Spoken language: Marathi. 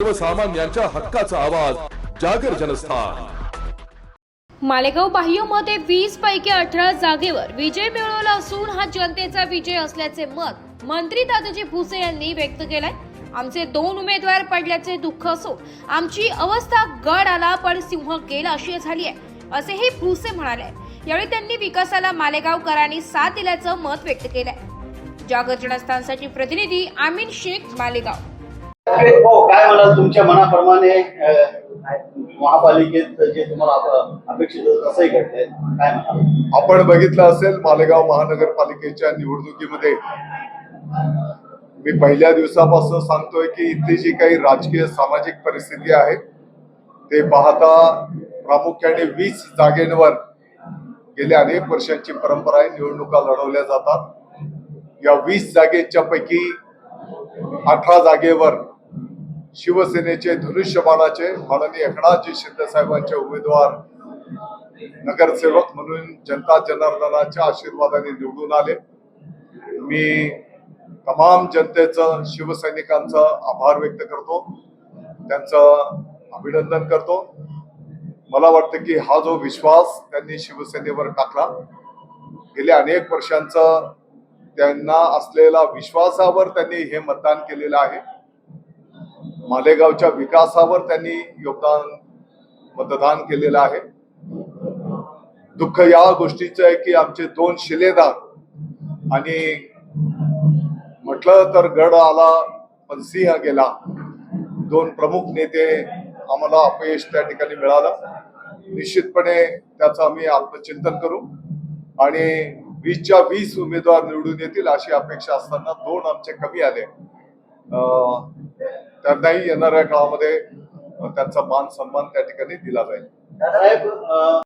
सर्वसामान्यांच्या हक्काचा आवाज जागर जनस्थान। मालेगाव बाह्यमध्ये 20 पैकी 18 जागेवर विजय मिळवला असून हा जनतेचा विजय असल्याचे मत मंत्री दादाजी भुसे यांनी व्यक्त केलंय। आमचे 2 उमेदवार पडल्याचे दुःख असो, आमची अवस्था गड आला पण सिंह गेला अशी झाली आहे असेही भुसे म्हणाले। यावेळी त्यांनी विकासाला मालेगावकरांनी साथ दिल्याचं मत व्यक्त केलंय। जागर जनस्थानसाठी प्रतिनिधी आमीन शेख, मालेगाव। हो, काय म्हणाल तुमच्या मनाप्रमाणे महापालिकेत जे तुम्हाला अपेक्षित होतं तसंही घडतंय, काय म्हणाल? आपण बघितलं असेल मालेगाव महानगरपालिकेच्या निवडणुकीमध्ये मी पहिल्या दिवसापासून सांगतोय की इथली जी काही राजकीय सामाजिक परिस्थिती आहे ते पाहता प्रामुख्याने 20 जागेंवर गेल्या अनेक वर्षांची परंपरा आहे, निवडणुका लढवल्या जातात। या 20 जागेच्या पैकी 18 जागेवर शिवसेनेचे धनुष्यबाणाचे माननीय एकनाथजी शिंदे साहेबांचे उमेदवार नगरसेवक म्हणून जनता जनार्दनाच्या आशीर्वादाने निवडून आले। मी तमाम जनतेचं, शिवसैनिकांचं आभार व्यक्त करतो, त्यांचं अभिनंदन करतो। मला वाटतं की हा जो विश्वास त्यांनी शिवसेनेवर टाकला, गेल्या अनेक वर्षांचा त्यांना असलेला विश्वासावर त्यांनी हे मतदान केलेलं आहे। मालेगावच्या विकासावर त्यांनी मतदान केलेलं आहे। दुःख या गोष्टीचं आहे की आमचे 2 शिलेदार आणि म्हटलं तर गड आला पण सिंह गेला, 2 प्रमुख नेते आम्हाला अपयश त्या ठिकाणी मिळालं। निश्चितपणे त्याचं आम्ही आत्मचिंतन करू आणि 20च्या 20 उमेदवार निवडून येतील अशी अपेक्षा असताना 2 आमचे कमी आले। त्यांनाही येणाऱ्या काळामध्ये त्यांचा मान सन्मान त्या ठिकाणी दिला जाईल। साहेब,